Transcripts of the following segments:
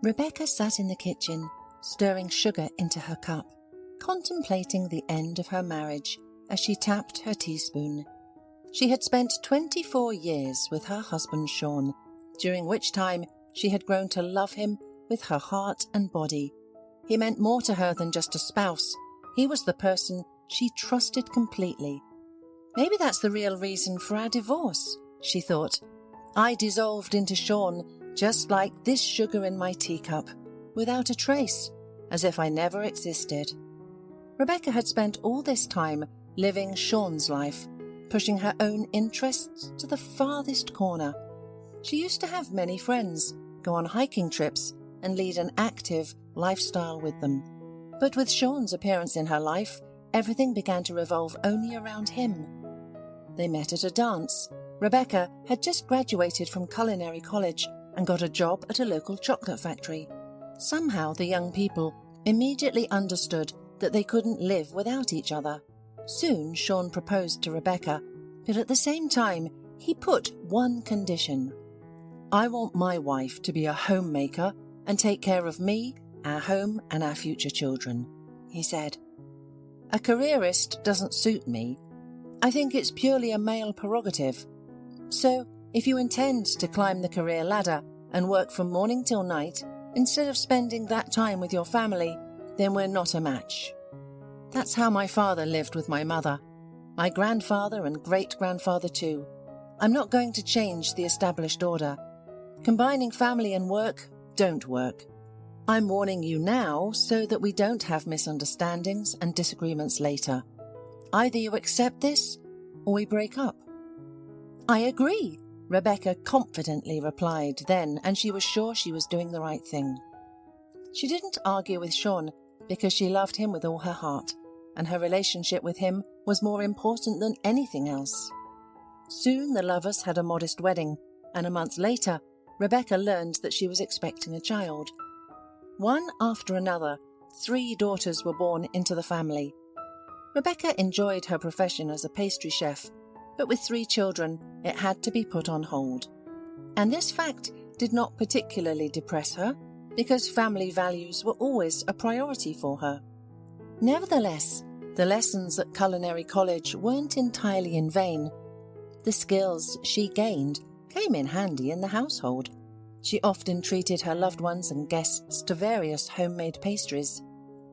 Rebecca sat in the kitchen, stirring sugar into her cup, contemplating the end of her marriage as she tapped her teaspoon. She had spent 24 years with her husband Sean, during which time she had grown to love him with her heart and body. He meant more to her than just a spouse. He was the person she trusted completely. Maybe that's the real reason for our divorce, she thought. I dissolved into Sean just like this sugar in my teacup, without a trace, as if I never existed. Rebecca had spent all this time living Sean's life, pushing her own interests to the farthest corner. She used to have many friends, go on hiking trips, and lead an active lifestyle with them. But with Sean's appearance in her life, everything began to revolve only around him. They met at a dance. Rebecca had just graduated from culinary college and got a job at a local chocolate factory. Somehow the young people immediately understood that they couldn't live without each other. Soon Sean proposed to Rebecca, but at the same time he put one condition. I want my wife to be a homemaker and take care of me, our home and our future children, he said. A careerist doesn't suit me. I think it's purely a male prerogative. So, if you intend to climb the career ladder and work from morning till night, instead of spending that time with your family, then we're not a match. That's how my father lived with my mother, my grandfather and great-grandfather too. I'm not going to change the established order. Combining family and work don't work. I'm warning you now so that we don't have misunderstandings and disagreements later. Either you accept this, or we break up. I agree, Rebecca confidently replied then, and she was sure she was doing the right thing. She didn't argue with Sean because she loved him with all her heart, and her relationship with him was more important than anything else. Soon the lovers had a modest wedding, and a month later, Rebecca learned that she was expecting a child. One after another, 3 daughters were born into the family. Rebecca enjoyed her profession as a pastry chef, but with 3 children, it had to be put on hold. And this fact did not particularly depress her, because family values were always a priority for her. Nevertheless, the lessons at culinary college weren't entirely in vain. The skills she gained came in handy in the household. She often treated her loved ones and guests to various homemade pastries,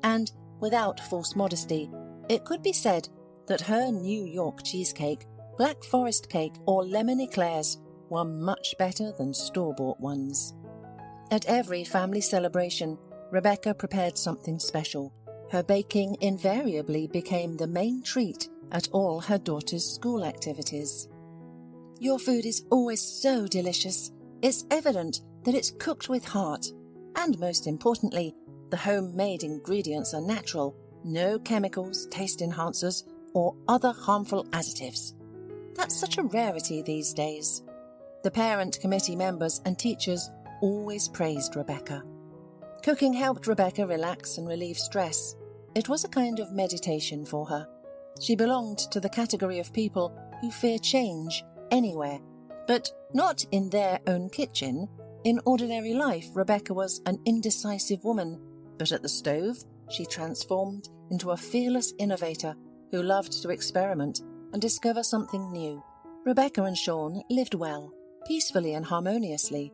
and, without false modesty, it could be said that her New York cheesecake, Black Forest cake or lemon eclairs were much better than store-bought ones. At every family celebration, Rebecca prepared something special. Her baking invariably became the main treat at all her daughters' school activities. Your food is always so delicious. It's evident that it's cooked with heart. And most importantly, the homemade ingredients are natural, no chemicals, taste enhancers, or other harmful additives. That's such a rarity these days. The parent committee members and teachers always praised Rebecca. Cooking helped Rebecca relax and relieve stress. It was a kind of meditation for her. She belonged to the category of people who fear change anywhere, but not in their own kitchen. In ordinary life, Rebecca was an indecisive woman, but at the stove, she transformed into a fearless innovator who loved to experiment and discover something new. Rebecca and Sean lived well, peacefully and harmoniously.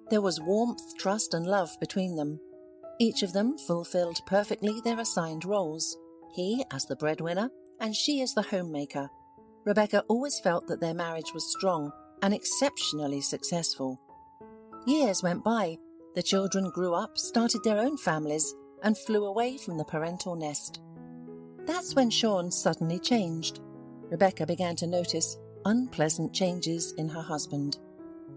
There was warmth, trust and love between them. Each of them fulfilled perfectly their assigned roles, he as the breadwinner and she as the homemaker. Rebecca always felt that their marriage was strong and exceptionally successful. Years went by, the children grew up, started their own families, and flew away from the parental nest. That's when Sean suddenly changed. Rebecca began to notice unpleasant changes in her husband.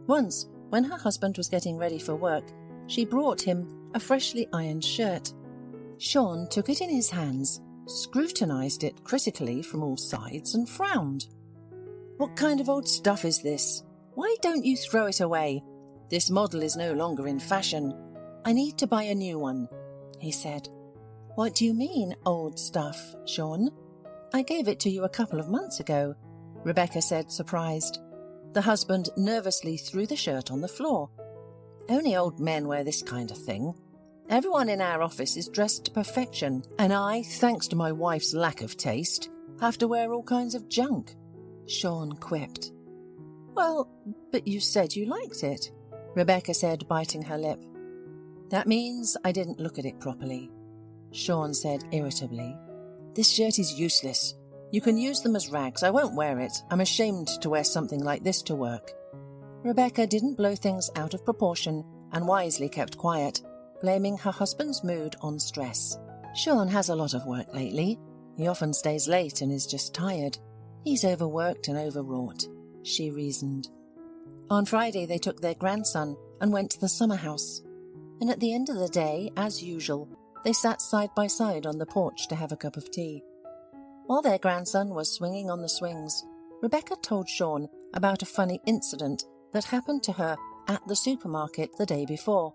Once, when her husband was getting ready for work, she brought him a freshly ironed shirt. Sean took it in his hands, scrutinized it critically from all sides, and frowned. "What kind of old stuff is this? Why don't you throw it away? This model is no longer in fashion. I need to buy a new one," he said. "What do you mean, old stuff, Sean? I gave it to you a couple of months ago," Rebecca said, surprised. The husband nervously threw the shirt on the floor. Only old men wear this kind of thing. Everyone in our office is dressed to perfection, and I, thanks to my wife's lack of taste, have to wear all kinds of junk," Sean quipped. "Well, but you said you liked it," Rebecca said, biting her lip. "That means I didn't look at it properly," Sean said irritably. "This shirt is useless. You can use them as rags. I won't wear it. I'm ashamed to wear something like this to work." Rebecca didn't blow things out of proportion and wisely kept quiet, blaming her husband's mood on stress. "Sean has a lot of work lately. He often stays late and is just tired. He's overworked and overwrought," she reasoned. On Friday they took their grandson and went to the summer house. And at the end of the day, as usual, they sat side by side on the porch to have a cup of tea. While their grandson was swinging on the swings, Rebecca told Sean about a funny incident that happened to her at the supermarket the day before.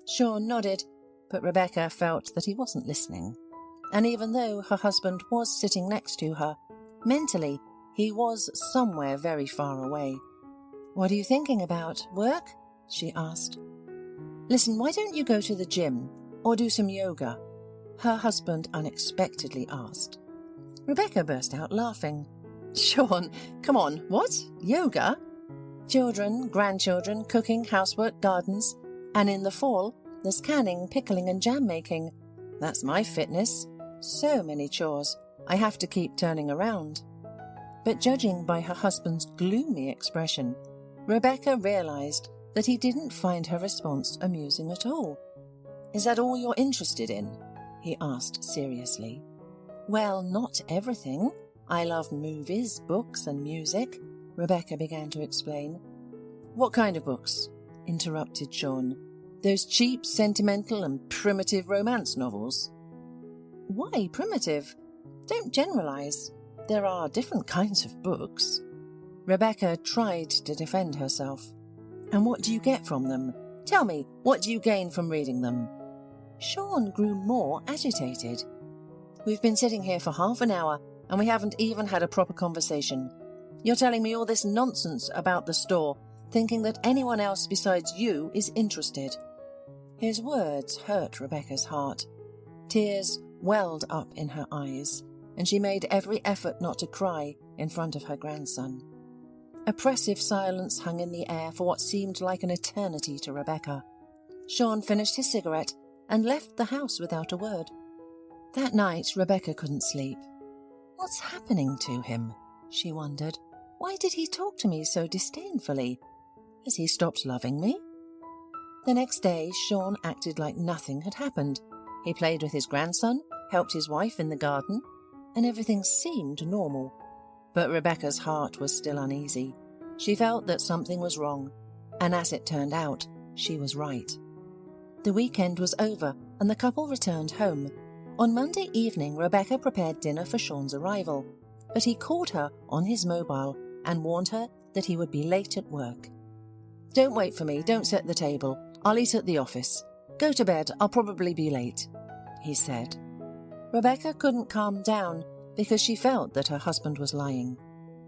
Sean nodded, but Rebecca felt that he wasn't listening. And even though her husband was sitting next to her, mentally he was somewhere very far away. "What are you thinking about? Work?" she asked. "Listen, why don't you go to the gym or do some yoga?" her husband unexpectedly asked. Rebecca burst out laughing. "Sean, come on, what? Yoga? Children, grandchildren, cooking, housework, gardens, and in the fall, there's canning, pickling and jam making. That's my fitness. So many chores. I have to keep turning around." But judging by her husband's gloomy expression, Rebecca realized that he didn't find her response amusing at all. "Is that all you're interested in?" he asked seriously. "Well, not everything. I love movies, books and music," Rebecca began to explain. "What kind of books?" interrupted Sean. "Those cheap, sentimental and primitive romance novels?" "Why primitive? Don't generalize. There are different kinds of books." Rebecca tried to defend herself. "And what do you get from them? Tell me, what do you gain from reading them?" Sean grew more agitated. "We've been sitting here for half an hour and we haven't even had a proper conversation. You're telling me all this nonsense about the store, thinking that anyone else besides you is interested." His words hurt Rebecca's heart. Tears welled up in her eyes, and she made every effort not to cry in front of her grandson. Oppressive silence hung in the air for what seemed like an eternity to Rebecca. Sean finished his cigarette and left the house without a word. That night, Rebecca couldn't sleep. "What's happening to him?" she wondered. "Why did he talk to me so disdainfully? Has he stopped loving me?" The next day, Sean acted like nothing had happened. He played with his grandson, helped his wife in the garden, and everything seemed normal. But Rebecca's heart was still uneasy. She felt that something was wrong, and as it turned out, she was right. The weekend was over, and the couple returned home. On Monday evening, Rebecca prepared dinner for Sean's arrival, but he called her on his mobile and warned her that he would be late at work. "Don't wait for me, don't set the table. I'll eat at the office. Go to bed, I'll probably be late," he said. Rebecca couldn't calm down because she felt that her husband was lying.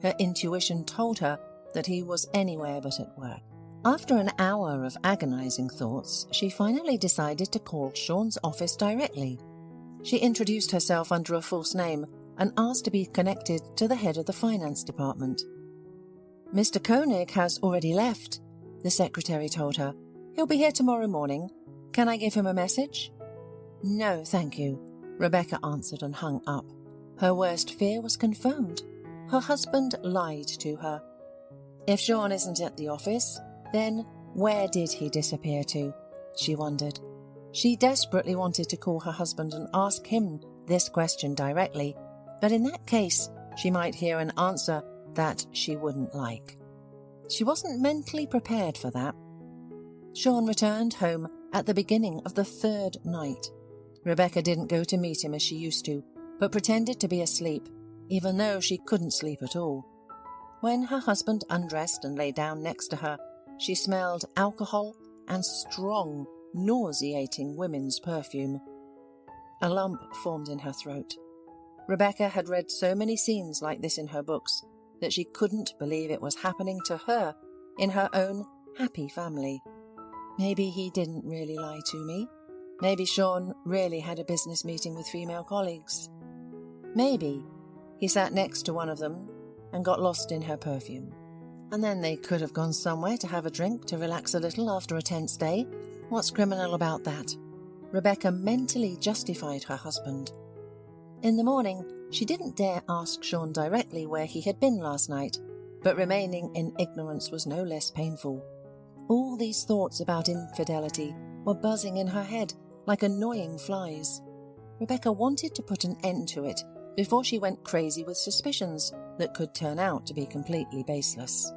Her intuition told her that he was anywhere but at work. After an hour of agonizing thoughts, she finally decided to call Sean's office directly. She introduced herself under a false name and asked to be connected to the head of the finance department. "Mr. Koenig has already left," the secretary told her. "He'll be here tomorrow morning. Can I give him a message?" "No, thank you," Rebecca answered and hung up. Her worst fear was confirmed. Her husband lied to her. If Sean isn't at the office, then where did he disappear to? She wondered. She desperately wanted to call her husband and ask him this question directly, but in that case, she might hear an answer that she wouldn't like. She wasn't mentally prepared for that. Sean returned home at the beginning of the third night. Rebecca didn't go to meet him as she used to, but pretended to be asleep, even though she couldn't sleep at all. When her husband undressed and lay down next to her, she smelled alcohol and strong, nauseating women's perfume. A lump formed in her throat. Rebecca had read so many scenes like this in her books that she couldn't believe it was happening to her in her own happy family. Maybe he didn't really lie to me. Maybe Sean really had a business meeting with female colleagues. Maybe he sat next to one of them and got lost in her perfume. And then they could have gone somewhere to have a drink to relax a little after a tense day. What's criminal about that? Rebecca mentally justified her husband. In the morning, she didn't dare ask Sean directly where he had been last night, but remaining in ignorance was no less painful. All these thoughts about infidelity were buzzing in her head like annoying flies. Rebecca wanted to put an end to it before she went crazy with suspicions that could turn out to be completely baseless.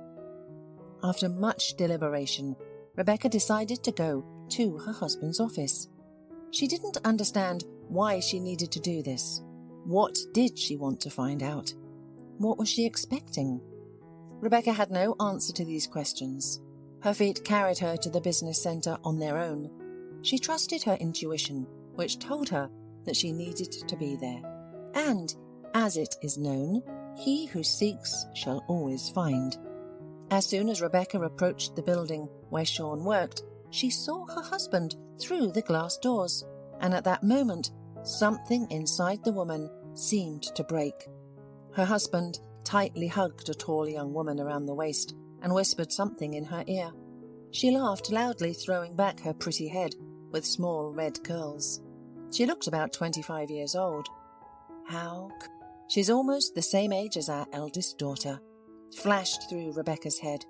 After much deliberation, Rebecca decided to go to her husband's office. She didn't understand why she needed to do this. What did she want to find out? What was she expecting? Rebecca had no answer to these questions. Her feet carried her to the business centre on their own. She trusted her intuition, which told her that she needed to be there. And, as it is known, he who seeks shall always find. As soon as Rebecca approached the building where Sean worked, she saw her husband through the glass doors, and at that moment, something inside the woman seemed to break. Her husband tightly hugged a tall young woman around the waist and whispered something in her ear. She laughed loudly, throwing back her pretty head with small red curls. She looked about 25 years old. She's almost the same age as our eldest daughter, flashed through Rebecca's head.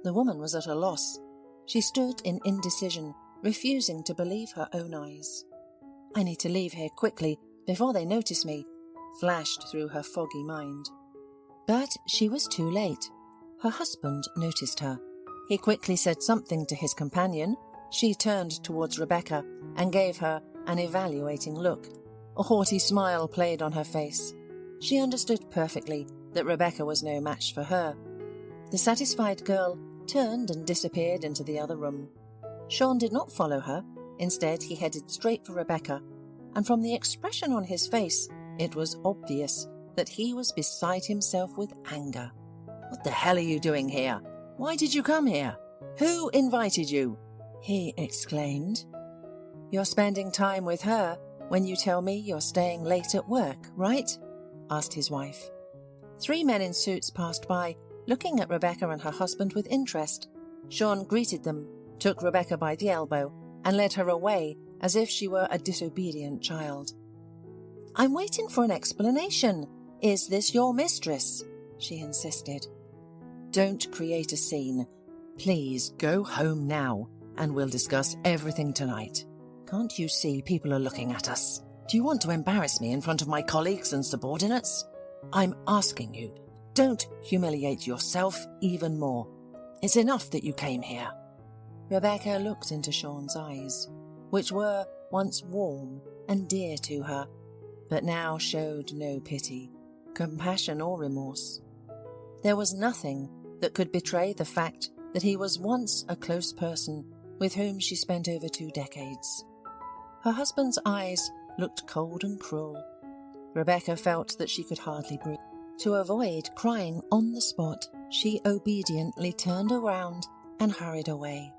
The woman was at a loss. She stood in indecision, refusing to believe her own eyes. I need to leave here quickly before they notice me, flashed through her foggy mind. But she was too late. Her husband noticed her. He quickly said something to his companion. She turned towards Rebecca and gave her an evaluating look. A haughty smile played on her face. She understood perfectly that Rebecca was no match for her. The satisfied girl turned and disappeared into the other room. Sean did not follow her. Instead, he headed straight for Rebecca, and from the expression on his face, it was obvious that he was beside himself with anger. "What the hell are you doing here? Why did you come here? Who invited you?" he exclaimed. "You're spending time with her when you tell me you're staying late at work, right?" asked his wife. 3 men in suits passed by, looking at Rebecca and her husband with interest. Sean greeted them, took Rebecca by the elbow, and led her away as if she were a disobedient child. "I'm waiting for an explanation. Is this your mistress?" she insisted. "Don't create a scene. Please go home now, and we'll discuss everything tonight. Can't you see people are looking at us? Do you want to embarrass me in front of my colleagues and subordinates? I'm asking you, don't humiliate yourself even more. It's enough that you came here." Rebecca looked into Sean's eyes, which were once warm and dear to her, but now showed no pity, compassion or remorse. There was nothing that could betray the fact that he was once a close person with whom she spent over 2 decades. Her husband's eyes looked cold and cruel. Rebecca felt that she could hardly breathe. To avoid crying on the spot, she obediently turned around and hurried away.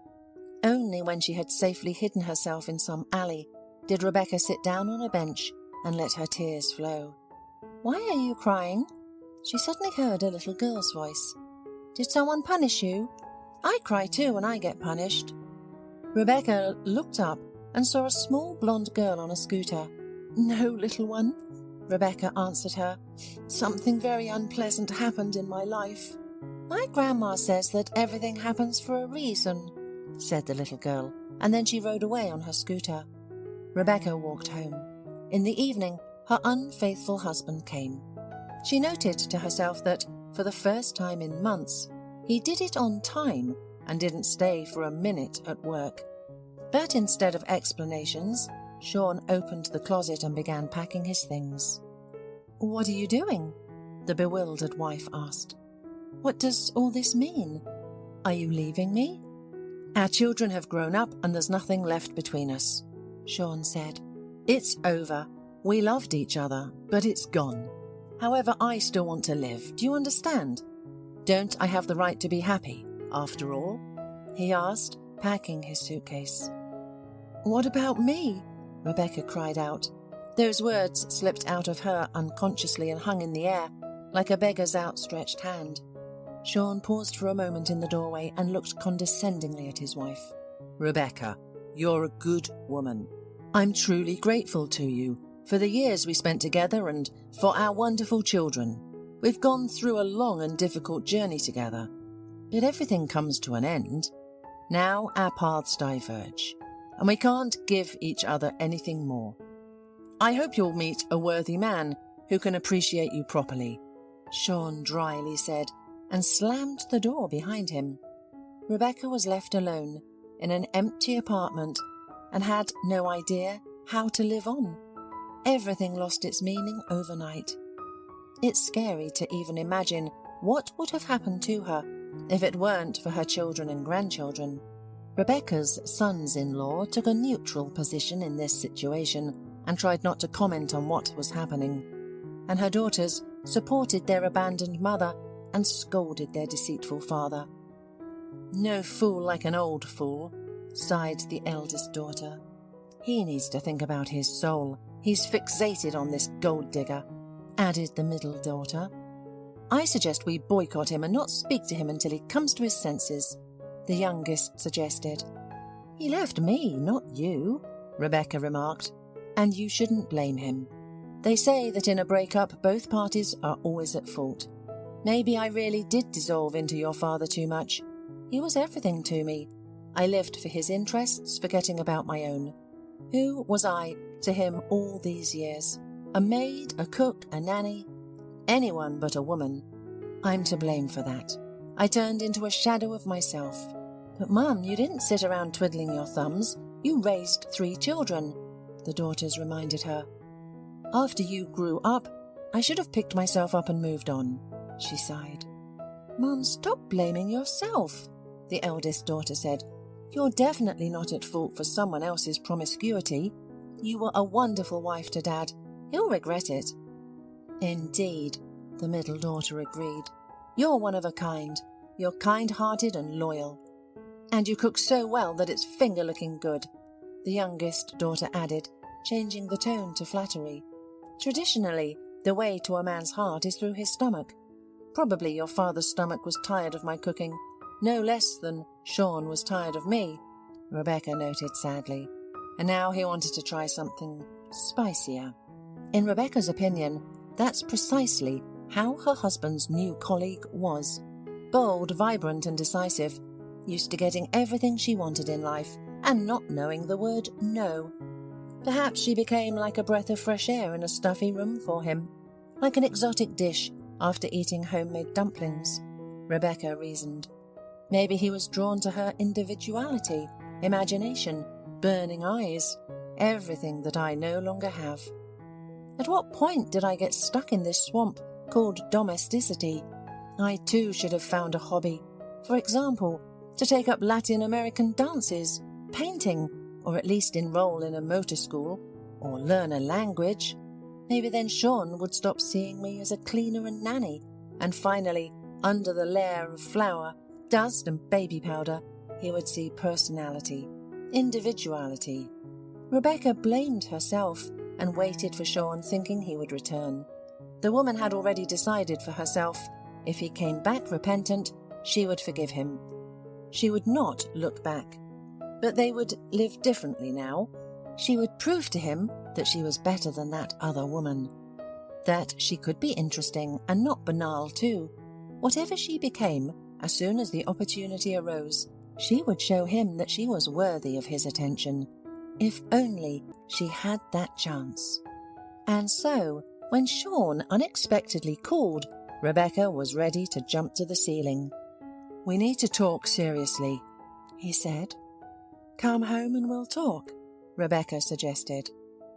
Only when she had safely hidden herself in some alley did Rebecca sit down on a bench and let her tears flow. "Why are you crying?" She suddenly heard a little girl's voice. "Did someone punish you? I cry too when I get punished." Rebecca looked up and saw a small blonde girl on a scooter. "No, little one," Rebecca answered her. "Something very unpleasant happened in my life." "My grandma says that everything happens for a reason," said the little girl, and then she rode away on her scooter. Rebecca walked home. In the evening, her unfaithful husband came. She noted to herself that, for the first time in months, he did it on time and didn't stay for a minute at work. But instead of explanations, Sean opened the closet and began packing his things. "What are you doing?" the bewildered wife asked. "What does all this mean? Are you leaving me?" "Our children have grown up and there's nothing left between us," Sean said. "It's over. We loved each other, but it's gone. However, I still want to live. Do you understand? Don't I have the right to be happy, after all?" he asked, packing his suitcase. "What about me?" Rebecca cried out. Those words slipped out of her unconsciously and hung in the air, like a beggar's outstretched hand. Sean paused for a moment in the doorway and looked condescendingly at his wife. "Rebecca, you're a good woman. I'm truly grateful to you for the years we spent together and for our wonderful children. We've gone through a long and difficult journey together, but everything comes to an end. Now our paths diverge, and we can't give each other anything more. I hope you'll meet a worthy man who can appreciate you properly," Sean dryly said, and slammed the door behind him. Rebecca was left alone in an empty apartment and had no idea how to live on. Everything lost its meaning overnight. It's scary to even imagine what would have happened to her if it weren't for her children and grandchildren. Rebecca's sons-in-law took a neutral position in this situation and tried not to comment on what was happening, and her daughters supported their abandoned mother and scolded their deceitful father. "No fool like an old fool," sighed the eldest daughter. "He needs to think about his soul. He's fixated on this gold digger," added the middle daughter. "I suggest we boycott him and not speak to him until he comes to his senses," the youngest suggested. "He left me, not you," Rebecca remarked, "and you shouldn't blame him. They say that in a breakup both parties are always at fault. Maybe I really did dissolve into your father too much. He was everything to me. I lived for his interests, forgetting about my own. Who was I to him all these years? A maid, a cook, a nanny? Anyone but a woman. I'm to blame for that. I turned into a shadow of myself. But Mum, you didn't sit around twiddling your thumbs. You raised 3 children," the daughters reminded her. "After you grew up, I should have picked myself up and moved on," she sighed. "Mum, stop blaming yourself," the eldest daughter said. "You're definitely not at fault for someone else's promiscuity. You were a wonderful wife to Dad. He'll regret it." "Indeed," the middle daughter agreed. "You're one of a kind. You're kind-hearted and loyal. And you cook so well that it's finger-looking good," the youngest daughter added, changing the tone to flattery. "Traditionally, the way to a man's heart is through his stomach. Probably your father's stomach was tired of my cooking, no less than Sean was tired of me," Rebecca noted sadly, "and now he wanted to try something spicier." In Rebecca's opinion, that's precisely how her husband's new colleague was. Bold, vibrant and decisive, used to getting everything she wanted in life and not knowing the word no. Perhaps she became like a breath of fresh air in a stuffy room for him, like an exotic dish after eating homemade dumplings, Rebecca reasoned. Maybe he was drawn to her individuality, imagination, burning eyes, everything that I no longer have. At what point did I get stuck in this swamp called domesticity? I too should have found a hobby. For example, to take up Latin American dances, painting, or at least enroll in a motor school, or learn a language. Maybe then Sean would stop seeing me as a cleaner and nanny, and finally, under the layer of flour, dust and baby powder, he would see personality, individuality. Rebecca blamed herself and waited for Sean, thinking he would return. The woman had already decided for herself, if he came back repentant, she would forgive him. She would not look back. But they would live differently now. She would prove to him that she was better than that other woman. That she could be interesting and not banal too. Whatever she became, as soon as the opportunity arose, she would show him that she was worthy of his attention. If only she had that chance. And so, when Sean unexpectedly called, Rebecca was ready to jump to the ceiling. "We need to talk seriously," he said. "Come home and we'll talk," Rebecca suggested.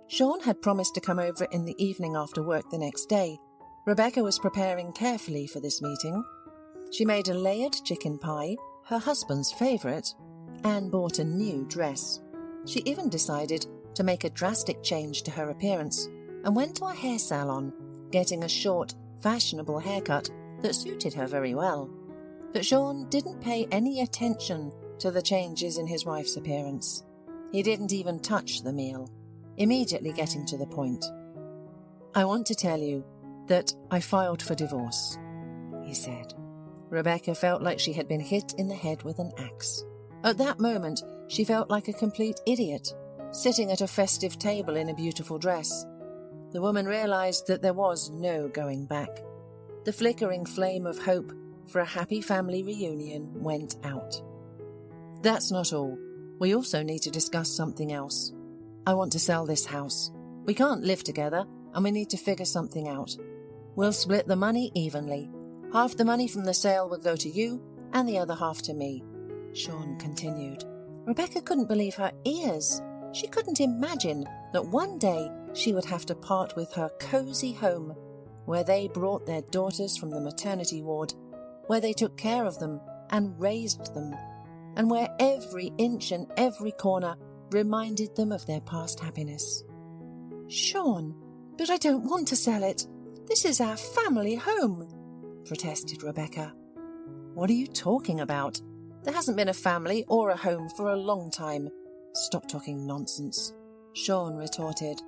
Sean had promised to come over in the evening after work the next day. Rebecca was preparing carefully for this meeting. She made a layered chicken pie, her husband's favourite, and bought a new dress. She even decided to make a drastic change to her appearance and went to a hair salon, getting a short, fashionable haircut that suited her very well. But Sean didn't pay any attention to the changes in his wife's appearance. He didn't even touch the meal, immediately getting to the point. "I want to tell you that I filed for divorce," he said. Rebecca felt like she had been hit in the head with an axe. At that moment, she felt like a complete idiot, sitting at a festive table in a beautiful dress. The woman realized that there was no going back. The flickering flame of hope for a happy family reunion went out. "That's not all. We also need to discuss something else. I want to sell this house. We can't live together, and we need to figure something out. We'll split the money evenly. Half the money from the sale will go to you, and the other half to me," Sean continued. Rebecca couldn't believe her ears. She couldn't imagine that one day she would have to part with her cozy home, where they brought their daughters from the maternity ward, where they took care of them and raised them, and where every inch and every corner reminded them of their past happiness. "Sean, but I don't want to sell it. This is our family home," protested Rebecca. "What are you talking about? There hasn't been a family or a home for a long time. Stop talking nonsense," Sean retorted.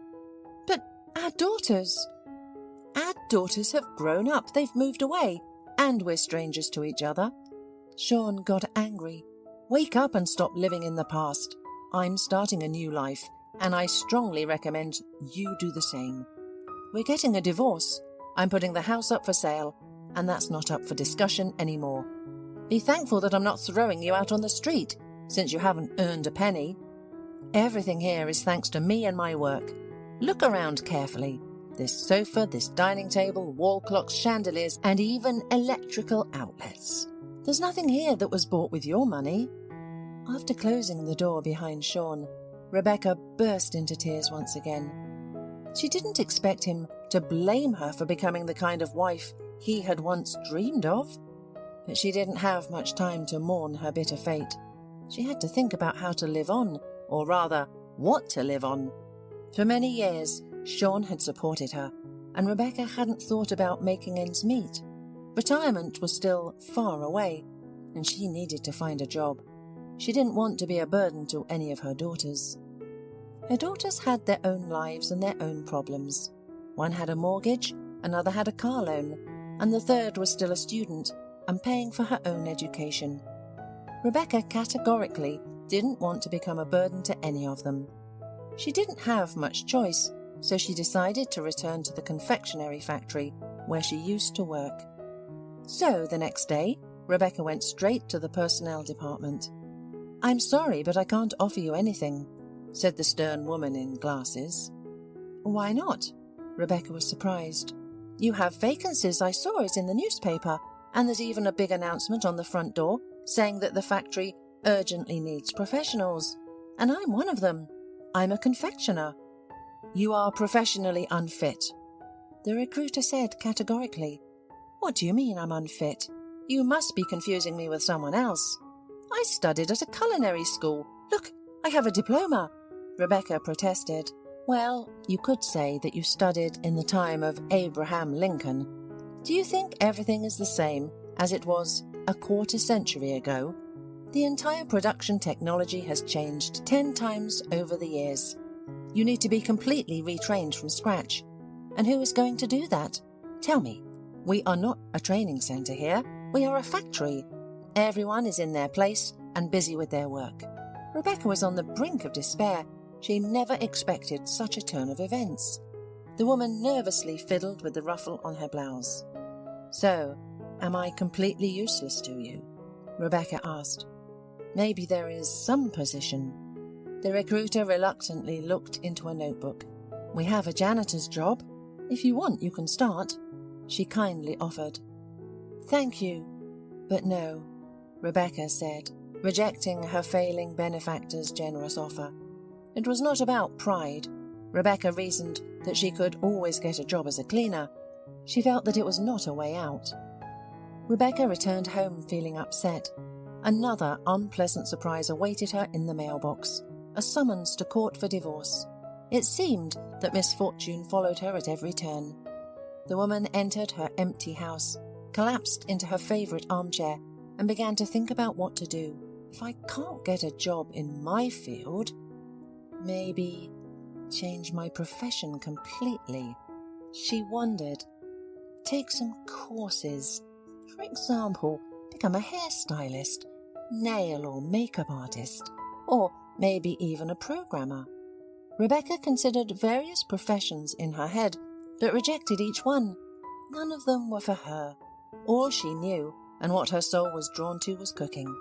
"But our daughters..." "Our daughters have grown up. They've moved away, and we're strangers to each other." Sean got angry. "Wake up and stop living in the past. I'm starting a new life, and I strongly recommend you do the same. We're getting a divorce. I'm putting the house up for sale, and that's not up for discussion anymore. Be thankful that I'm not throwing you out on the street, since you haven't earned a penny. Everything here is thanks to me and my work. Look around carefully. This sofa, this dining table, wall clocks, chandeliers, and even electrical outlets. There's nothing here that was bought with your money." After closing the door behind Sean, Rebecca burst into tears once again. She didn't expect him to blame her for becoming the kind of wife he had once dreamed of. But she didn't have much time to mourn her bitter fate. She had to think about how to live on, or rather, what to live on. For many years, Sean had supported her, and Rebecca hadn't thought about making ends meet. Retirement was still far away, and she needed to find a job. She didn't want to be a burden to any of her daughters. Her daughters had their own lives and their own problems. One had a mortgage, another had a car loan, and the third was still a student and paying for her own education. Rebecca categorically didn't want to become a burden to any of them. She didn't have much choice, so she decided to return to the confectionery factory where she used to work. So the next day, Rebecca went straight to the personnel department. "I'm sorry, but I can't offer you anything," said the stern woman in glasses. "Why not?" Rebecca was surprised. "You have vacancies. I saw it in the newspaper, and there's even a big announcement on the front door saying that the factory urgently needs professionals, and I'm one of them. I'm a confectioner." "You are professionally unfit," the recruiter said categorically. "What do you mean I'm unfit? You must be confusing me with someone else. I studied at a culinary school. Look, I have a diploma," Rebecca protested. "Well, you could say that you studied in the time of Abraham Lincoln. Do you think everything is the same as it was a quarter century ago? The entire production technology has changed 10 times over the years. You need to be completely retrained from scratch. And who is going to do that? Tell me. We are not a training centre here. We are a factory. Everyone is in their place and busy with their work." Rebecca was on the brink of despair. She never expected such a turn of events. The woman nervously fiddled with the ruffle on her blouse. "So, am I completely useless to you?" Rebecca asked. "Maybe there is some position." The recruiter reluctantly looked into a notebook. "We have a janitor's job. If you want, you can start," she kindly offered. "Thank you, but no," Rebecca said, rejecting her failing benefactor's generous offer. It was not about pride. Rebecca reasoned that she could always get a job as a cleaner. She felt that it was not a way out. Rebecca returned home feeling upset. Another unpleasant surprise awaited her in the mailbox, a summons to court for divorce. It seemed that misfortune followed her at every turn. The woman entered her empty house, collapsed into her favourite armchair, and began to think about what to do. if I can't get a job in my field, maybe change my profession completely. She wondered. Take some courses. For example, become a hairstylist, nail or makeup artist, or maybe even a programmer. Rebecca considered various professions in her head, but rejected each one. None of them were for her. All she knew, and what her soul was drawn to, was cooking.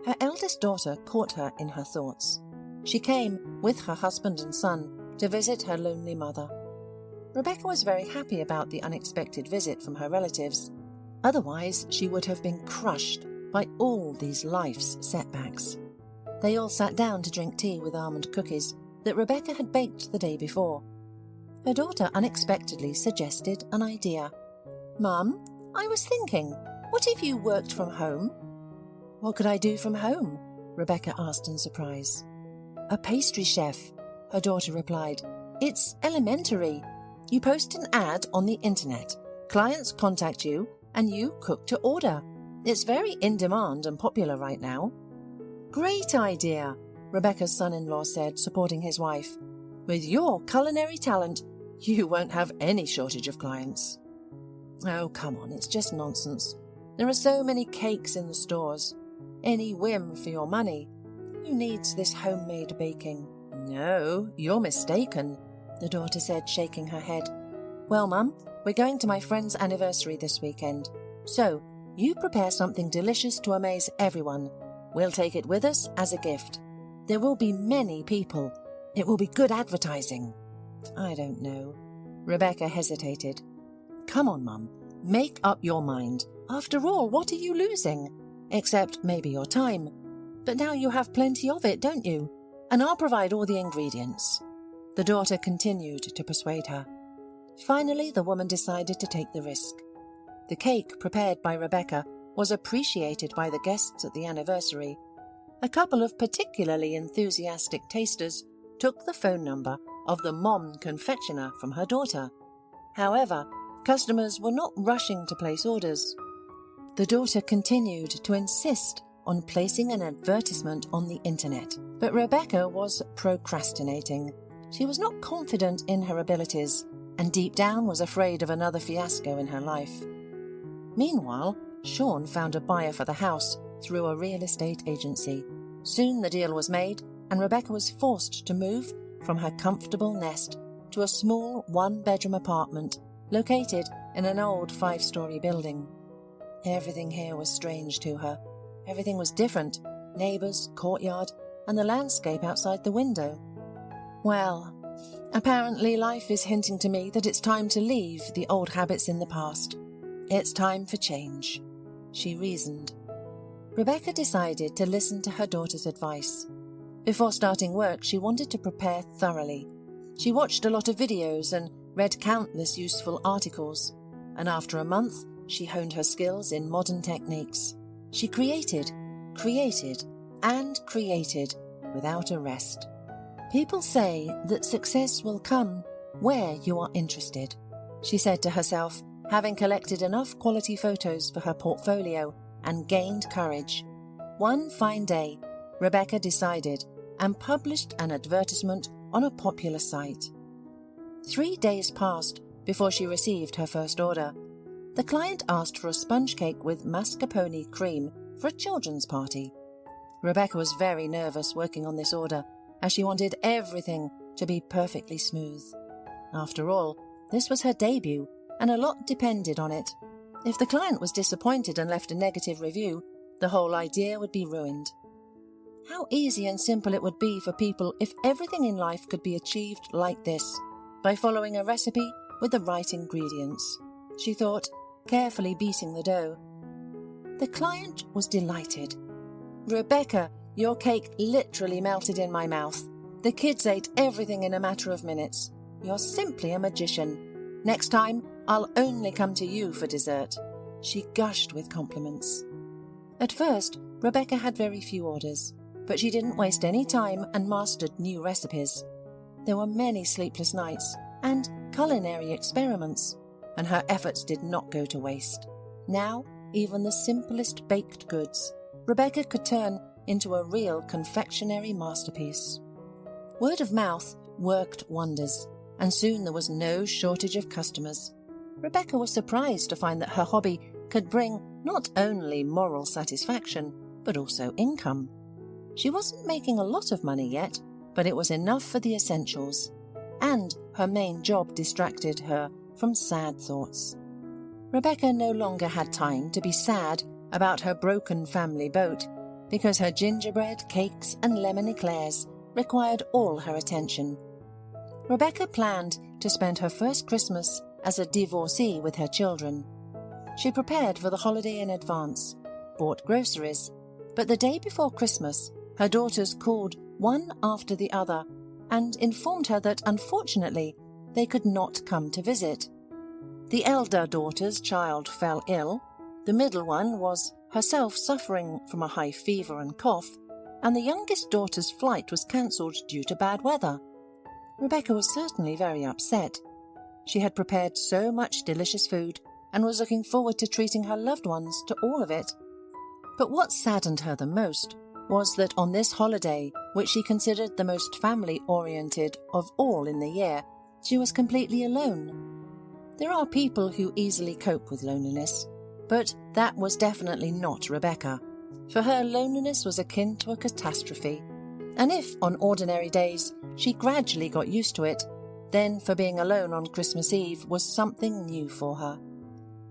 Her eldest daughter caught her in her thoughts. She came, with her husband and son, to visit her lonely mother. Rebecca was very happy about the unexpected visit from her relatives. Otherwise, she would have been crushed by all these life's setbacks. They all sat down to drink tea with almond cookies that Rebecca had baked the day before. Her daughter unexpectedly suggested an idea. "Mum, I was thinking, what if you worked from home?" "What could I do from home?" Rebecca asked in surprise. "A pastry chef," her daughter replied. "It's elementary. You post an ad on the internet. Clients contact you, and you cook to order. It's very in demand and popular right now." "Great idea," Rebecca's son-in-law said, supporting his wife. "With your culinary talent, you won't have any shortage of clients." "Oh, come on, it's just nonsense. There are so many cakes in the stores. Any whim for your money. Who needs this homemade baking?" "No, you're mistaken," the daughter said, shaking her head. "Well, Mum, we're going to my friend's anniversary this weekend. So, you prepare something delicious to amaze everyone. We'll take it with us as a gift. There will be many people. It will be good advertising." "I don't know." Rebecca hesitated. "Come on, Mum. Make up your mind. After all, what are you losing? Except maybe your time. But now you have plenty of it, don't you? And I'll provide all the ingredients." The daughter continued to persuade her. Finally, the woman decided to take the risk. The cake prepared by Rebecca was appreciated by the guests at the anniversary. A couple of particularly enthusiastic tasters took the phone number of the mom confectioner from her daughter. However, customers were not rushing to place orders. The daughter continued to insist on placing an advertisement on the internet, but Rebecca was procrastinating. She was not confident in her abilities, and deep down was afraid of another fiasco in her life. Meanwhile, Sean found a buyer for the house through a real estate agency. Soon the deal was made, and Rebecca was forced to move from her comfortable nest to a small one-bedroom apartment located in an old 5-story building. Everything here was strange to her. Everything was different: neighbours, courtyard, and the landscape outside the window. Well, apparently life is hinting to me that it's time to leave the old habits in the past. It's time for change, she reasoned. Rebecca decided to listen to her daughter's advice. Before starting work, she wanted to prepare thoroughly. She watched a lot of videos and read countless useful articles, and after a month, she honed her skills in modern techniques. She created, and created without a rest. People say that success will come where you are interested, she said to herself, having collected enough quality photos for her portfolio and gained courage. One fine day, Rebecca decided and published an advertisement on a popular site. 3 days passed before she received her first order. The client asked for a sponge cake with mascarpone cream for a children's party. Rebecca was very nervous working on this order, as she wanted everything to be perfectly smooth. After all, this was her debut, and a lot depended on it. If the client was disappointed and left a negative review, the whole idea would be ruined. How easy and simple it would be for people if everything in life could be achieved like this, by following a recipe with the right ingredients, she thought, carefully beating the dough. The client was delighted. "Rebecca, your cake literally melted in my mouth. The kids ate everything in a matter of minutes. You're simply a magician. Next time, I'll only come to you for dessert." She gushed with compliments. At first, Rebecca had very few orders, but she didn't waste any time and mastered new recipes. There were many sleepless nights and culinary experiments, and her efforts did not go to waste. Now, even the simplest baked goods, Rebecca could turn into a real confectionery masterpiece. Word of mouth worked wonders, and soon there was no shortage of customers. Rebecca was surprised to find that her hobby could bring not only moral satisfaction, but also income. She wasn't making a lot of money yet, but it was enough for the essentials, and her main job distracted her from sad thoughts. Rebecca no longer had time to be sad about her broken family boat, because her gingerbread, cakes and lemon eclairs required all her attention. Rebecca planned to spend her first Christmas as a divorcee with her children. She prepared for the holiday in advance, bought groceries, but the day before Christmas, her daughters called one after the other and informed her that, unfortunately, they could not come to visit. The elder daughter's child fell ill, the middle one was herself suffering from a high fever and cough, and the youngest daughter's flight was cancelled due to bad weather. Rebecca was certainly very upset. She had prepared so much delicious food and was looking forward to treating her loved ones to all of it. But what saddened her the most was that on this holiday, which she considered the most family-oriented of all in the year, she was completely alone. There are people who easily cope with loneliness, but that was definitely not Rebecca. For her, loneliness was akin to a catastrophe, and if, on ordinary days, she gradually got used to it, then for being alone on Christmas Eve was something new for her.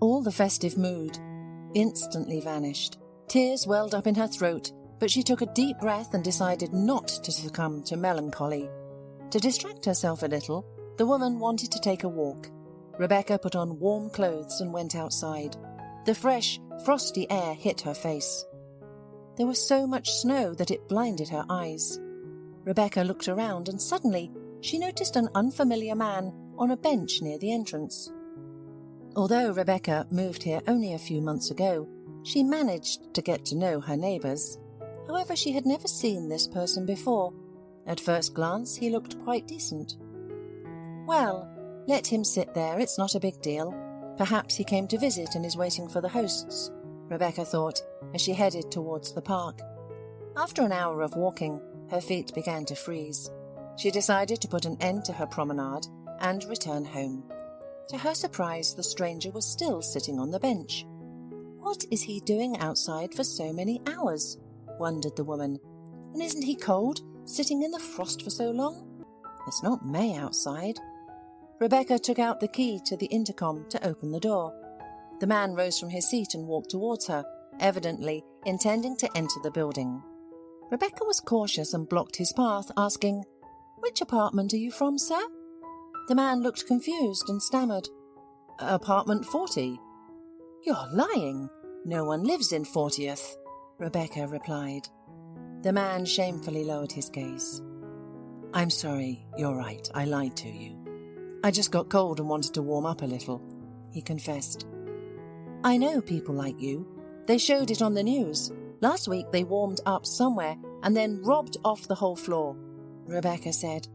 All the festive mood instantly vanished. Tears welled up in her throat, but she took a deep breath and decided not to succumb to melancholy. To distract herself a little, the woman wanted to take a walk. Rebecca put on warm clothes and went outside. The fresh, frosty air hit her face. There was so much snow that it blinded her eyes. Rebecca looked around and suddenly she noticed an unfamiliar man on a bench near the entrance. Although Rebecca moved here only a few months ago, she managed to get to know her neighbours. However, she had never seen this person before. At first glance, he looked quite decent. Well, let him sit there, it's not a big deal. Perhaps he came to visit and is waiting for the hosts, Rebecca thought as she headed towards the park. After an hour of walking, her feet began to freeze. She decided to put an end to her promenade and return home. To her surprise, the stranger was still sitting on the bench. What is he doing outside for so many hours? Wondered the woman. And isn't he cold, sitting in the frost for so long? It's not May outside. Rebecca took out the key to the intercom to open the door. The man rose from his seat and walked towards her, evidently intending to enter the building. Rebecca was cautious and blocked his path, asking, "Which apartment are you from, sir?" The man looked confused and stammered, "Apartment 40. "You're lying. No one lives in 40th, Rebecca replied. The man shamefully lowered his gaze. "I'm sorry, you're right, I lied to you. I just got cold and wanted to warm up a little," he confessed. "I know people like you. They showed it on the news. Last week they warmed up somewhere and then robbed off the whole floor," Rebecca said,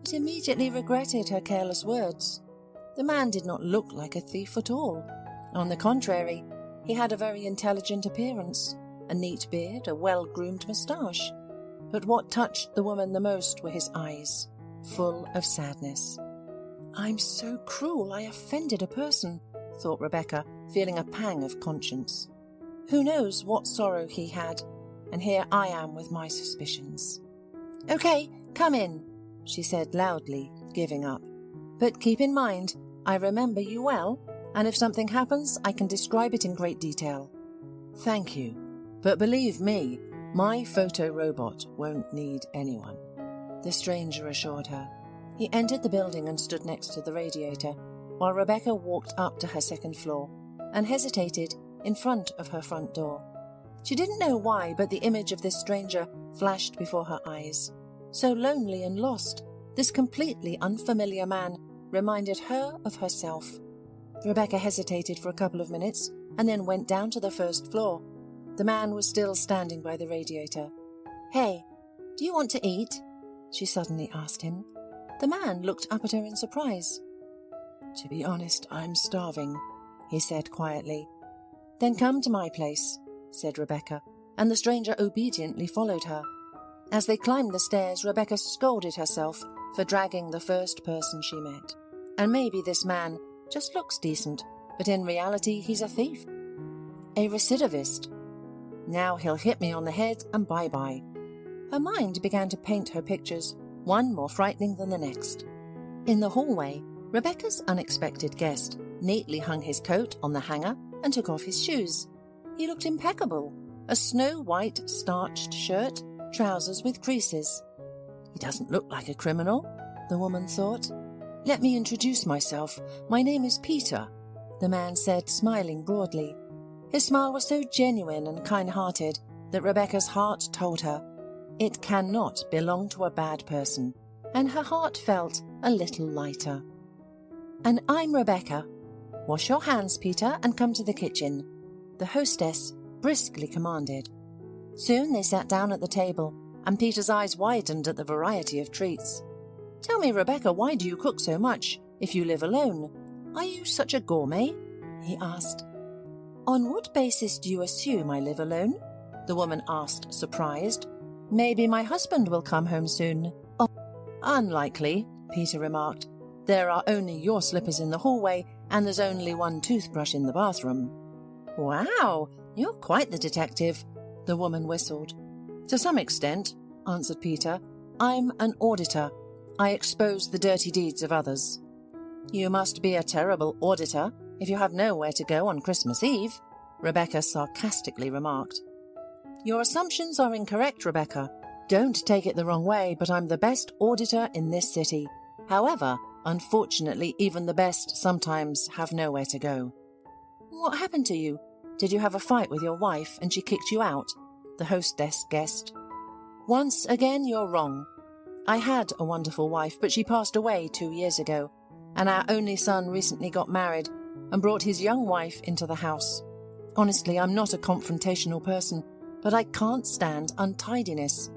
but immediately regretted her careless words. The man did not look like a thief at all. On the contrary, he had a very intelligent appearance, a neat beard, a well-groomed moustache. But what touched the woman the most were his eyes, full of sadness. "I'm so cruel I offended a person," thought Rebecca, feeling a pang of conscience. Who knows what sorrow he had, and here I am with my suspicions. "Okay, come in," she said loudly, giving up. "But keep in mind, I remember you well, and if something happens, I can describe it in great detail." "Thank you, but believe me, my photo robot won't need anyone," the stranger assured her. He entered the building and stood next to the radiator, while Rebecca walked up to her second floor and hesitated in front of her front door. She didn't know why, but the image of this stranger flashed before her eyes. So lonely and lost, this completely unfamiliar man reminded her of herself. Rebecca hesitated for a couple of minutes and then went down to the first floor. The man was still standing by the radiator. "Hey, do you want to eat?" she suddenly asked him. The man looked up at her in surprise. "To be honest, I'm starving," he said quietly. "Then come to my place," said Rebecca, and the stranger obediently followed her. As they climbed the stairs, Rebecca scolded herself for dragging the first person she met. And maybe this man just looks decent, but in reality he's a thief. A recidivist. Now he'll hit me on the head and bye-bye. Her mind began to paint her pictures, one more frightening than the next. In the hallway, Rebecca's unexpected guest neatly hung his coat on the hanger and took off his shoes. He looked impeccable, a snow-white starched shirt, trousers with creases. He doesn't look like a criminal, the woman thought. Let me introduce myself. My name is Peter, the man said, smiling broadly. His smile was so genuine and kind-hearted that Rebecca's heart told her it cannot belong to a bad person, and her heart felt a little lighter. And I'm Rebecca. Wash your hands, Peter, and come to the kitchen, the hostess briskly commanded. Soon they sat down at the table, and Peter's eyes widened at the variety of treats. Tell me, Rebecca, why do you cook so much if you live alone? Are you such a gourmet? He asked. On what basis do you assume I live alone? The woman asked, surprised. Maybe my husband will come home soon. Oh, unlikely, Peter remarked. There are only your slippers in the hallway, and there's only one toothbrush in the bathroom. Wow, you're quite the detective, the woman whistled. To some extent, answered Peter. I'm an auditor. I expose the dirty deeds of others. You must be a terrible auditor if you have nowhere to go on Christmas Eve, Rebecca sarcastically remarked. Your assumptions are incorrect, Rebecca. Don't take it the wrong way, but I'm the best auditor in this city. However, unfortunately, even the best sometimes have nowhere to go. What happened to you? Did you have a fight with your wife and she kicked you out? The hostess guessed. Once again, you're wrong. I had a wonderful wife, but she passed away 2 years ago, and our only son recently got married and brought his young wife into the house. Honestly, I'm not a confrontational person, but I can't stand untidiness.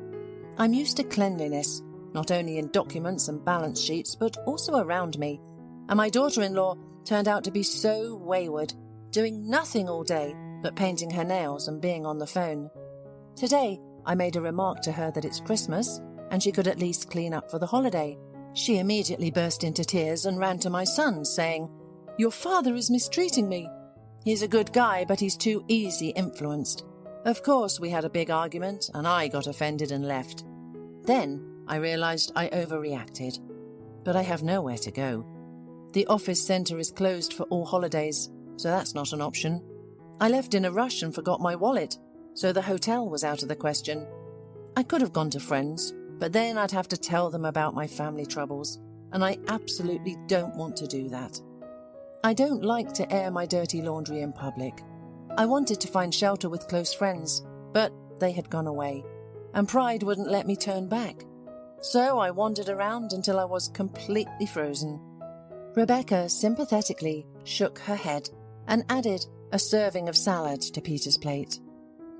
I'm used to cleanliness, not only in documents and balance sheets, but also around me. And my daughter-in-law turned out to be so wayward, doing nothing all day but painting her nails and being on the phone. Today, I made a remark to her that it's Christmas, and she could at least clean up for the holiday. She immediately burst into tears and ran to my son, saying, Your father is mistreating me. He's a good guy, but he's too easy influenced. Of course, we had a big argument, and I got offended and left. Then I realized I overreacted. But I have nowhere to go. The office centre is closed for all holidays, so that's not an option. I left in a rush and forgot my wallet, so the hotel was out of the question. I could have gone to friends, but then I'd have to tell them about my family troubles, and I absolutely don't want to do that. I don't like to air my dirty laundry in public. I wanted to find shelter with close friends, but they had gone away, and pride wouldn't let me turn back. So I wandered around until I was completely frozen. Rebecca sympathetically shook her head and added a serving of salad to Peter's plate.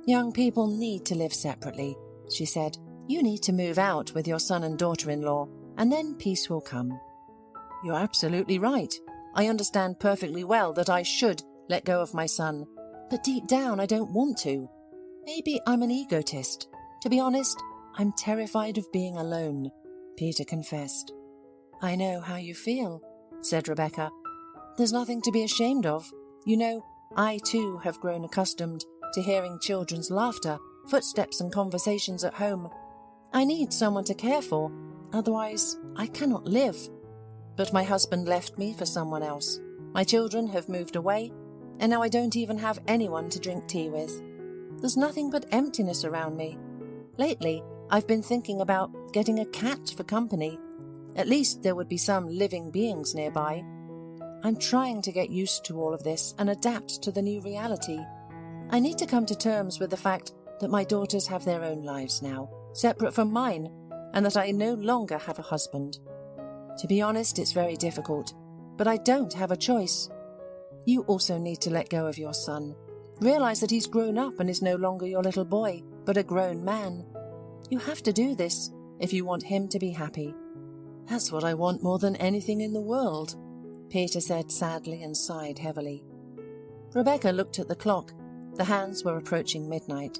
Young people need to live separately, she said. You need to move out with your son and daughter-in-law, and then peace will come. You're absolutely right. I understand perfectly well that I should let go of my son, but deep down I don't want to. Maybe I'm an egotist. To be honest, I'm terrified of being alone, Peter confessed. I know how you feel, said Rebecca. There's nothing to be ashamed of. You know, I too have grown accustomed to hearing children's laughter, footsteps and conversations at home. I need someone to care for, otherwise I cannot live. But my husband left me for someone else. My children have moved away, and now I don't even have anyone to drink tea with. There's nothing but emptiness around me. Lately, I've been thinking about getting a cat for company. At least there would be some living beings nearby. I'm trying to get used to all of this and adapt to the new reality. I need to come to terms with the fact that my daughters have their own lives now, separate from mine, and that I no longer have a husband. To be honest, it's very difficult, but I don't have a choice. You also need to let go of your son. Realize that he's grown up and is no longer your little boy, but a grown man. You have to do this if you want him to be happy. That's what I want more than anything in the world, Peter said sadly and sighed heavily. Rebecca looked at the clock. The hands were approaching midnight.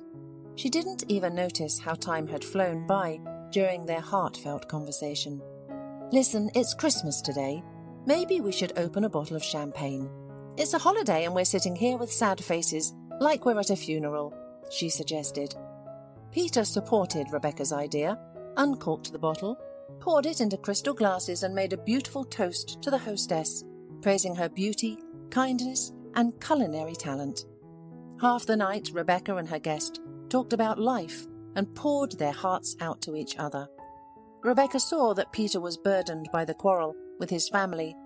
She didn't even notice how time had flown by during their heartfelt conversation. "Listen, it's Christmas today. Maybe we should open a bottle of champagne. It's a holiday and we're sitting here with sad faces like we're at a funeral," she suggested. Peter supported Rebecca's idea, uncorked the bottle, poured it into crystal glasses and made a beautiful toast to the hostess, praising her beauty, kindness, and culinary talent. Half the night, Rebecca and her guest talked about life and poured their hearts out to each other. Rebecca saw that Peter was burdened by the quarrel with his family,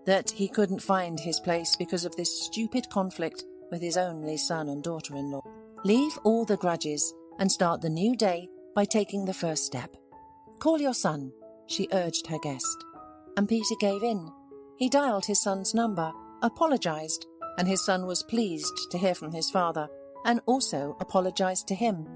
that he couldn't find his place because of this stupid conflict with his only son and daughter-in-law. Leave all the grudges and start the new day by taking the first step. "Call your son," she urged her guest. And Peter gave in. He dialed his son's number, apologized, and his son was pleased to hear from his father and also apologized to him.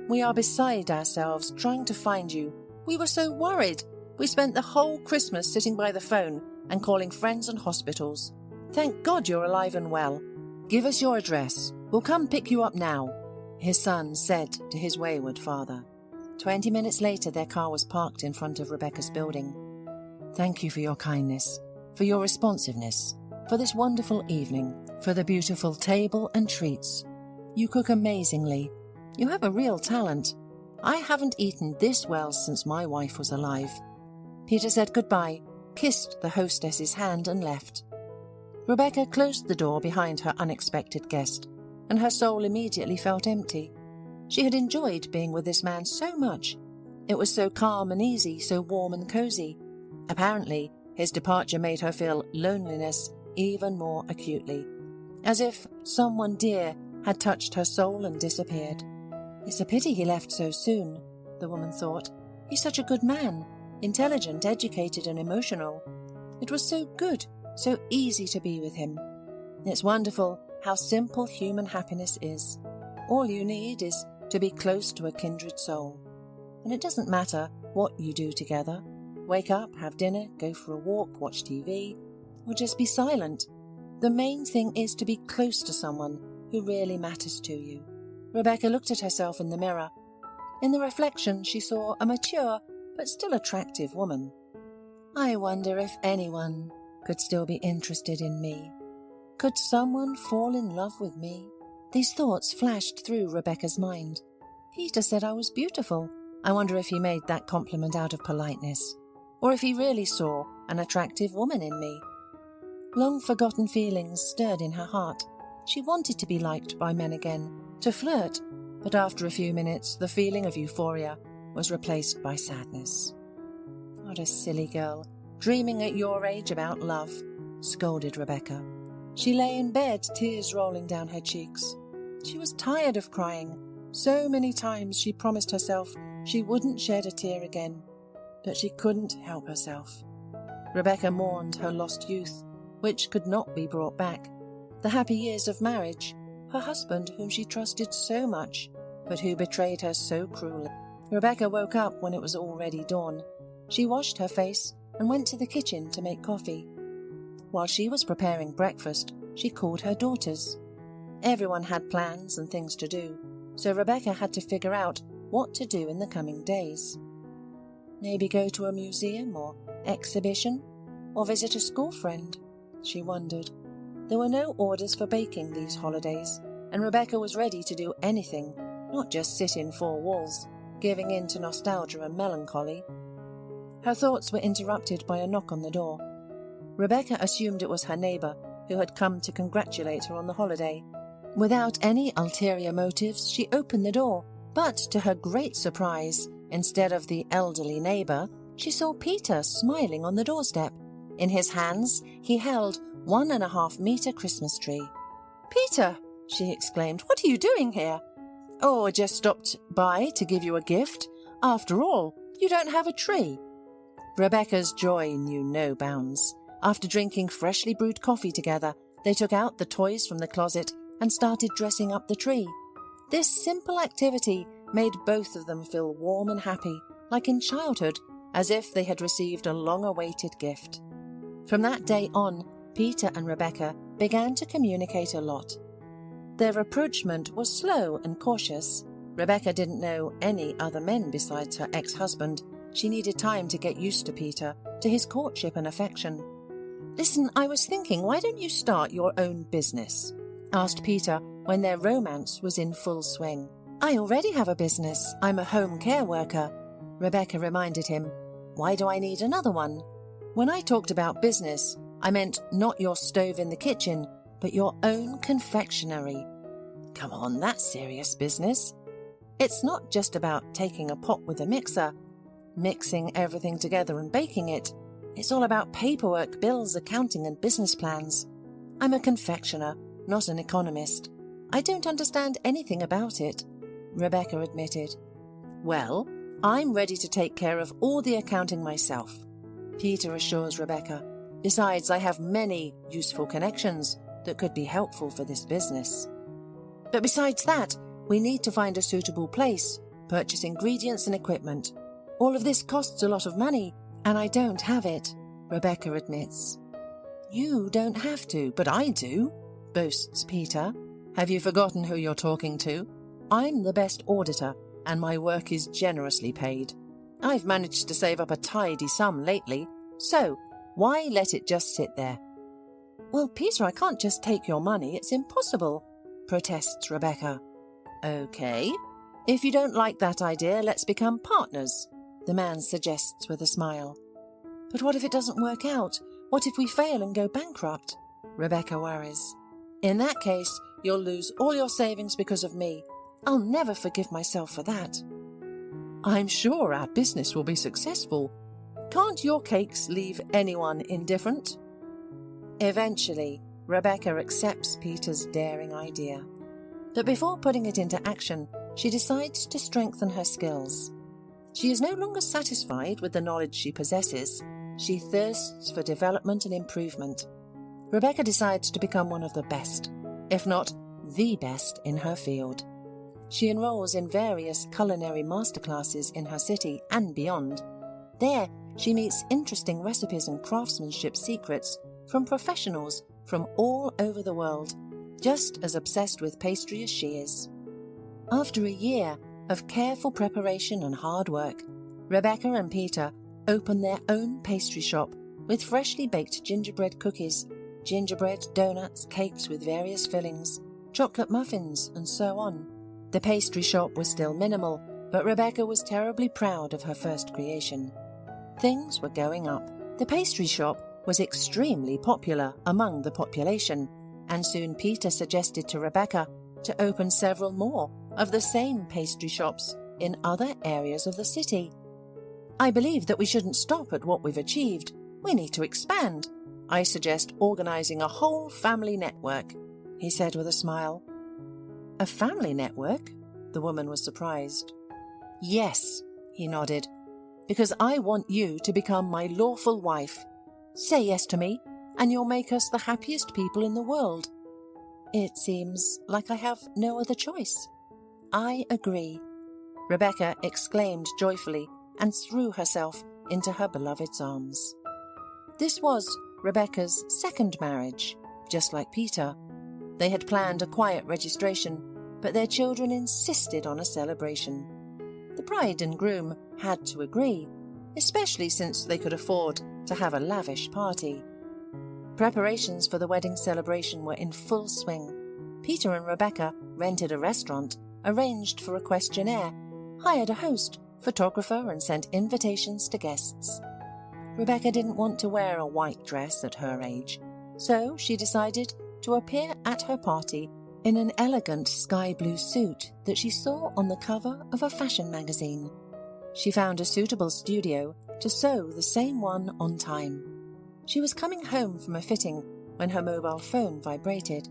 "We are beside ourselves trying to find you. We were so worried. We spent the whole Christmas sitting by the phone and calling friends and hospitals. Thank God you're alive and well. Give us your address. We'll come pick you up now," his son said to his wayward father. 20 minutes later, their car was parked in front of Rebecca's building. "Thank you for your kindness, for your responsiveness, for this wonderful evening, for the beautiful table and treats. You cook amazingly. You have a real talent. I haven't eaten this well since my wife was alive." Peter said goodbye, kissed the hostess's hand and left. Rebecca closed the door behind her unexpected guest, and her soul immediately felt empty. She had enjoyed being with this man so much. It was so calm and easy, so warm and cozy. Apparently, his departure made her feel loneliness even more acutely, as if someone dear had touched her soul and disappeared. "It's a pity he left so soon," the woman thought. "He's such a good man, intelligent, educated, and emotional. It was so good, so easy to be with him. It's wonderful how simple human happiness is. All you need is to be close to a kindred soul. And it doesn't matter what you do together. Wake up, have dinner, go for a walk, watch TV, or just be silent. The main thing is to be close to someone who really matters to you." Rebecca looked at herself in the mirror. In the reflection, she saw a mature but still attractive woman. "I wonder if anyone could still be interested in me. Could someone fall in love with me?" These thoughts flashed through Rebecca's mind. "Peter said I was beautiful. I wonder if he made that compliment out of politeness, or if he really saw an attractive woman in me." Long-forgotten feelings stirred in her heart. She wanted to be liked by men again, to flirt, but after a few minutes the feeling of euphoria was replaced by sadness. "What a silly girl, dreaming at your age about love," scolded Rebecca. She lay in bed, tears rolling down her cheeks. She was tired of crying. So many times she promised herself she wouldn't shed a tear again, but she couldn't help herself. Rebecca mourned her lost youth, which could not be brought back, the happy years of marriage, her husband whom she trusted so much, but who betrayed her so cruelly. Rebecca woke up when it was already dawn. She washed her face and went to the kitchen to make coffee. While she was preparing breakfast, she called her daughters. Everyone had plans and things to do, so Rebecca had to figure out what to do in the coming days. Maybe go to a museum or exhibition, or visit a school friend, she wondered. There were no orders for baking these holidays, and Rebecca was ready to do anything, not just sit in four walls, giving in to nostalgia and melancholy. Her thoughts were interrupted by a knock on the door. Rebecca assumed it was her neighbour, who had come to congratulate her on the holiday. Without any ulterior motives, she opened the door, but to her great surprise, instead of the elderly neighbour, she saw Peter smiling on the doorstep. In his hands, he held 1.5-metre Christmas tree. "Peter!" she exclaimed. "What are you doing here?" "Oh, I just stopped by to give you a gift. After all, you don't have a tree." Rebecca's joy knew no bounds. After drinking freshly brewed coffee together, they took out the toys from the closet and started dressing up the tree. This simple activity made both of them feel warm and happy, like in childhood, as if they had received a long-awaited gift. From that day on, Peter and Rebecca began to communicate a lot. Their rapprochement was slow and cautious, Rebecca didn't know any other men besides her ex-husband. She needed time to get used to Peter, to his courtship and affection. "Listen, I was thinking, why don't you start your own business?" asked Peter when their romance was in full swing. "I already have a business. I'm a home care worker," Rebecca reminded him. "Why do I need another one? When I talked about business, I meant not your stove in the kitchen, but your own confectionery." "Come on, that's serious business. It's not just about taking a pot with a mixer, mixing everything together and baking it. It's all about paperwork, bills, accounting and business plans. I'm a confectioner, not an economist. I don't understand anything about it," Rebecca admitted. "Well, I'm ready to take care of all the accounting myself," Peter assures Rebecca. "Besides, I have many useful connections that could be helpful for this business. But besides that, we need to find a suitable place, purchase ingredients and equipment. All of this costs a lot of money, and I don't have it," Rebecca admits. "You don't have to, but I do," boasts Peter. "Have you forgotten who you're talking to? I'm the best auditor, and my work is generously paid. I've managed to save up a tidy sum lately, so why let it just sit there?" "Well, Peter, I can't just take your money. It's impossible," protests Rebecca. "Okay. If you don't like that idea, let's become partners," the man suggests with a smile. "But what if it doesn't work out? What if we fail and go bankrupt?" Rebecca worries. "In that case, you'll lose all your savings because of me. I'll never forgive myself for that." "I'm sure our business will be successful. Can't your cakes leave anyone indifferent?" Eventually, Rebecca accepts Peter's daring idea. But before putting it into action, she decides to strengthen her skills. She is no longer satisfied with the knowledge she possesses. She thirsts for development and improvement. Rebecca decides to become one of the best, if not the best, in her field. She enrolls in various culinary masterclasses in her city and beyond. There, she meets interesting recipes and craftsmanship secrets from professionals from all over the world, just as obsessed with pastry as she is. After a year of careful preparation and hard work, Rebecca and Peter open their own pastry shop with freshly baked gingerbread cookies, gingerbread donuts, cakes with various fillings, chocolate muffins, and so on. The pastry shop was still minimal, but Rebecca was terribly proud of her first creation. Things were going up. The pastry shop was extremely popular among the population, and soon Peter suggested to Rebecca to open several more of the same pastry shops in other areas of the city. "I believe that we shouldn't stop at what we've achieved. We need to expand. I suggest organizing a whole family network," he said with a smile. "A family network?" The woman was surprised. "Yes," he nodded, "because I want you to become my lawful wife. Say yes to me, and you'll make us the happiest people in the world." "It seems like I have no other choice." "I agree," Rebecca exclaimed joyfully and threw herself into her beloved's arms. This was Rebecca's second marriage, just like Peter. They had planned a quiet registration, but their children insisted on a celebration. The bride and groom had to agree, especially since they could afford to have a lavish party. Preparations for the wedding celebration were in full swing. Peter and Rebecca rented a restaurant, arranged for a questionnaire, hired a host, photographer, and sent invitations to guests. Rebecca didn't want to wear a white dress at her age, so she decided to appear at her party in an elegant sky blue suit that she saw on the cover of a fashion magazine. She found a suitable studio to sew the same one on time. She was coming home from a fitting when her mobile phone vibrated.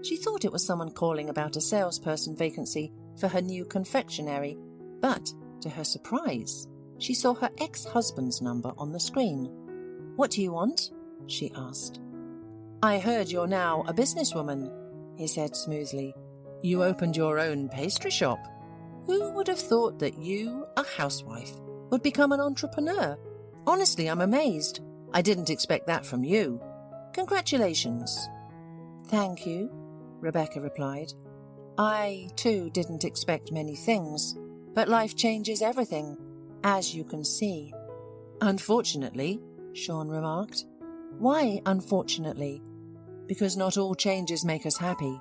She thought it was someone calling about a salesperson vacancy for her new confectionery, but, to her surprise, she saw her ex-husband's number on the screen. "What do you want?" she asked. "I heard you're now a businesswoman," he said smoothly. "You opened your own pastry shop. Who would have thought that you, a housewife, would become an entrepreneur? Honestly, I'm amazed. I didn't expect that from you. Congratulations." "Thank you," Rebecca replied. I, too, didn't expect many things, but life changes everything, as you can see. Unfortunately, Sean remarked. Why unfortunately? Because not all changes make us happy.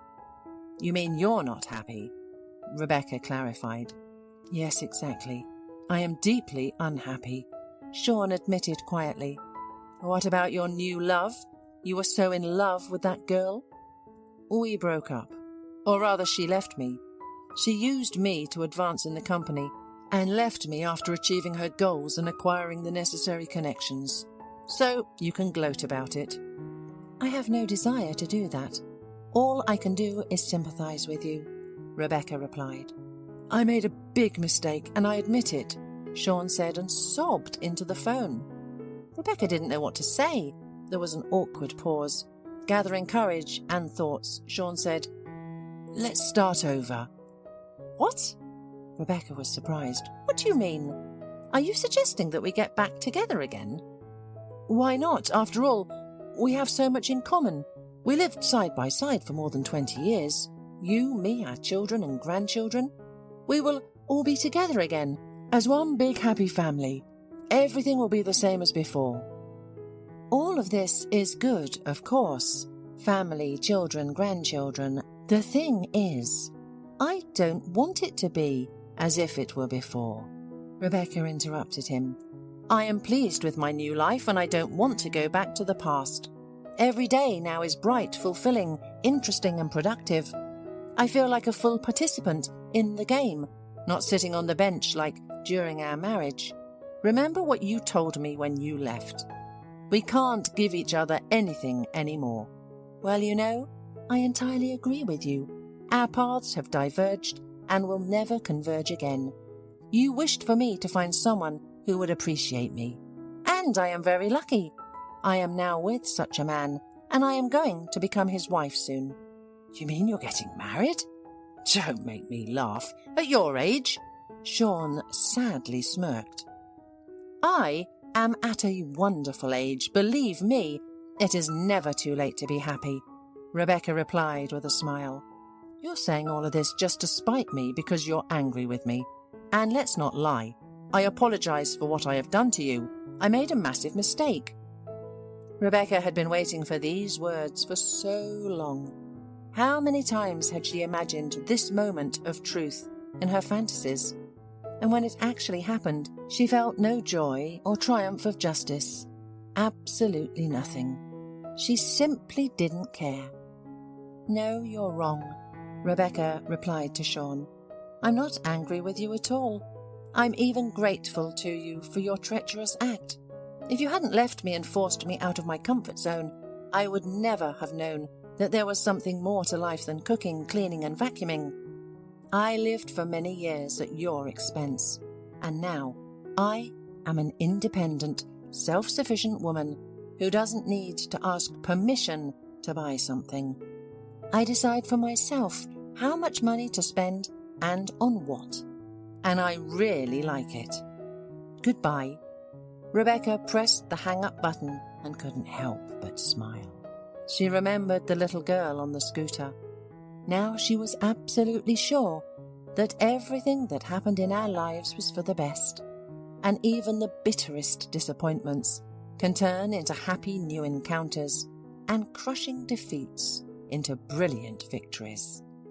You mean you're not happy? Rebecca clarified. Yes, exactly. I am deeply unhappy, Sean admitted quietly. What about your new love? You were so in love with that girl? We broke up. Or rather, she left me. She used me to advance in the company and left me after achieving her goals and acquiring the necessary connections. So you can gloat about it. I have no desire to do that. All I can do is sympathize with you, Rebecca replied. I made a big mistake, and I admit it, Sean said and sobbed into the phone. Rebecca didn't know what to say. There was an awkward pause. Gathering courage and thoughts, Sean said, Let's start over. What? Rebecca was surprised. What do you mean? Are you suggesting that we get back together again? Why not? After all, we have so much in common. We lived side by side for more than 20 years. You, me, our children and grandchildren. We will all be together again, as one big happy family. Everything will be the same as before. All of this is good, of course. Family, children, grandchildren. The thing is, I don't want it to be as if it were before. Rebecca interrupted him. I am pleased with my new life and I don't want to go back to the past. Every day now is bright, fulfilling, interesting and productive. I feel like a full participant in the game, not sitting on the bench like during our marriage. Remember what you told me when you left. We can't give each other anything anymore. Well, you know, I entirely agree with you. Our paths have diverged and will never converge again. You wished for me to find someone who would appreciate me. And I am very lucky. I am now with such a man, and I am going to become his wife soon. You mean you're getting married? Don't make me laugh. At your age? Sean sadly smirked. I am at a wonderful age. Believe me, it is never too late to be happy, Rebecca replied with a smile. You're saying all of this just to spite me because you're angry with me. And let's not lie. I apologize for what I have done to you. I made a massive mistake. Rebecca had been waiting for these words for so long. How many times had she imagined this moment of truth in her fantasies? And when it actually happened, she felt no joy or triumph of justice. Absolutely nothing. She simply didn't care. No, you're wrong, Rebecca replied to Sean. I'm not angry with you at all. I'm even grateful to you for your treacherous act. If you hadn't left me and forced me out of my comfort zone, I would never have known that there was something more to life than cooking, cleaning and vacuuming. I lived for many years at your expense, and now I am an independent, self-sufficient woman who doesn't need to ask permission to buy something. I decide for myself how much money to spend and on what, and I really like it. Goodbye. Rebecca pressed the hang-up button and couldn't help but smile. She remembered the little girl on the scooter. Now she was absolutely sure that everything that happened in our lives was for the best, and even the bitterest disappointments can turn into happy new encounters and crushing defeats into brilliant victories.